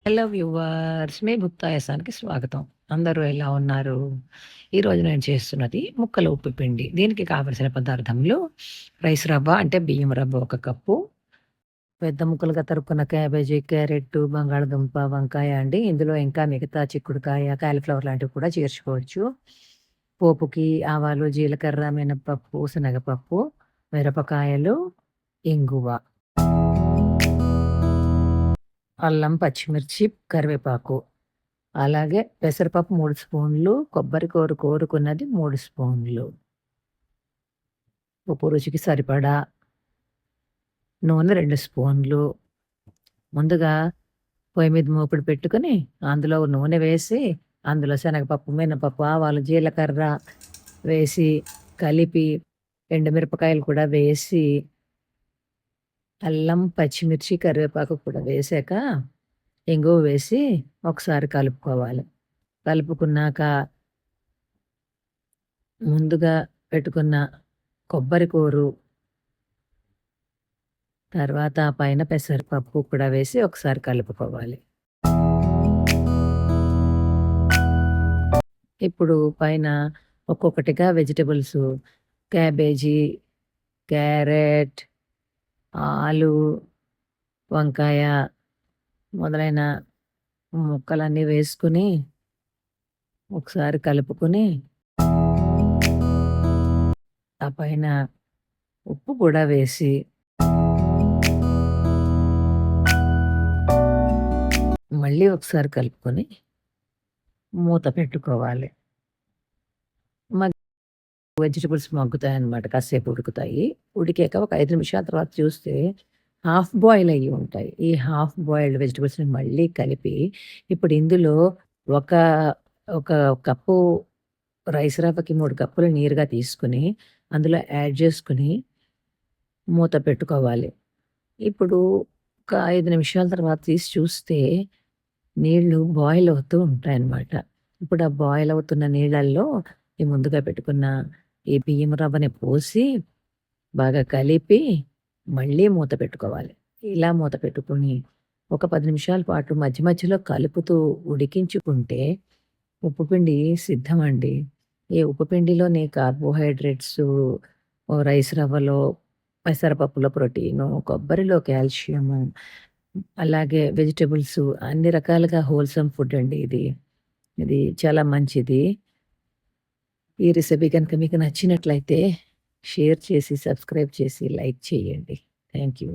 Hello viewers! మీ భుక్తాయసానికి స్వాగతం. అందరూ ఎలా ఉన్నారు? ఈరోజు నేను చేస్తున్నది ముక్కల ఉప్పు పిండి. దీనికి కావలసిన పదార్థములు రైస్ రవ్వ అంటే బియ్యం రవ్వ 1 కప్పు, పెద్ద ముక్కలుగా తరుక్కున్న క్యాబేజీ, క్యారెట్టు, బంగాళదుంప, వంకాయ అండి. ఇందులో ఇంకా మిగతా చిక్కుడుకాయ, కాలీఫ్లవర్ లాంటివి కూడా చేర్చుకోవచ్చు. పోపుకి ఆవాలు, జీలకర్ర, మినపప్పు, శనగపప్పు, మిరపకాయలు, ఇంగువ. అల్లం, పచ్చిమిర్చి, కరివేపాకు. అలాగే పెసరపప్పు 3 స్పూన్లు, కొబ్బరి కోరుకున్నది 3 స్పూన్లు. ఉప్పు రుచికి సరిపడా, నూనె 2 స్పూన్లు. ముందుగా పొయ్యి మీద మూకుడు పెట్టుకొని, అందులో నూనె వేసి, అందులో శనగపప్పు, మినపప్పు, ఆవాలు, జీలకర్ర వేసి, కలిపి, ఎండుమిరపకాయలు కూడా వేసి, అల్లం, పచ్చిమిర్చి, కరివేపాకు కూడా వేశాక, ఇంగువ వేసి ఒకసారి కలుపుకోవాలి. కలుపుకున్నాక ముందుగా పెట్టుకున్న కొబ్బరి కూరు, తర్వాత పైన పెసరపప్పు కూడా వేసి ఒకసారి కలుపుకోవాలి. ఇప్పుడు పైన ఒక్కొక్కటిగా వెజిటబుల్సు క్యాబేజీ, క్యారెట్, ఆలు, వంకాయ మొదలైన ముక్కలన్నీ వేసుకొని ఒకసారి కలుపుకొని ఆ పైన ఉప్పు కూడా వేసి మళ్ళీ ఒకసారి కలుపుకొని మూత పెట్టుకోవాలి. వెజిటబుల్స్ మగ్గుతాయన్నమాట. కాసేపు ఉడుకుతాయి. ఉడికాక ఒక 5 నిమిషాల తర్వాత చూస్తే హాఫ్ బాయిల్ అయ్యి ఉంటాయి. ఈ హాఫ్ బాయిల్డ్ వెజిటబుల్స్‌ని మళ్ళీ కలిపి ఇప్పుడు ఇందులో ఒక ఒక కప్పు రైస్ రవ్వకి 3 కప్పులు నీరుగా తీసుకొని అందులో యాడ్ చేసుకొని మూత పెట్టుకోవాలి. ఇప్పుడు ఒక 5 నిమిషాల తర్వాత తీసి చూస్తే నీళ్ళు బాయిల్ అవుతూ ఉంటాయన్నమాట. ఇప్పుడు ఆ బాయిల్ అవుతున్న నీళ్ళల్లో ఈ ముందుగా పెట్టుకున్న ఈ బియ్యం రవ్వని పోసి బాగా కలిపి మళ్ళీ మూత పెట్టుకోవాలి. ఇలా మూత పెట్టుకొని ఒక 10 నిమిషాల పాటు మధ్య మధ్యలో కలుపుతూ ఉడికించుకుంటే ఉప్పు పిండి సిద్ధమండి. ఈ ఉప్పు పిండిలోని కార్బోహైడ్రేట్సు, రైస్ రవ్వలో, పెసరపప్పులో ప్రోటీను, కొబ్బరిలో కాల్షియము, అలాగే వెజిటబుల్సు అన్ని రకాలుగా హోల్‌సమ్ ఫుడ్ అండి ఇది. ఇది చాలా మంచిది. ఈ రెసిపీ గనుక మీకు నచ్చినట్లయితే షేర్ చేసి, సబ్స్క్రైబ్ చేసి, లైక్ చేయండి. Thank you.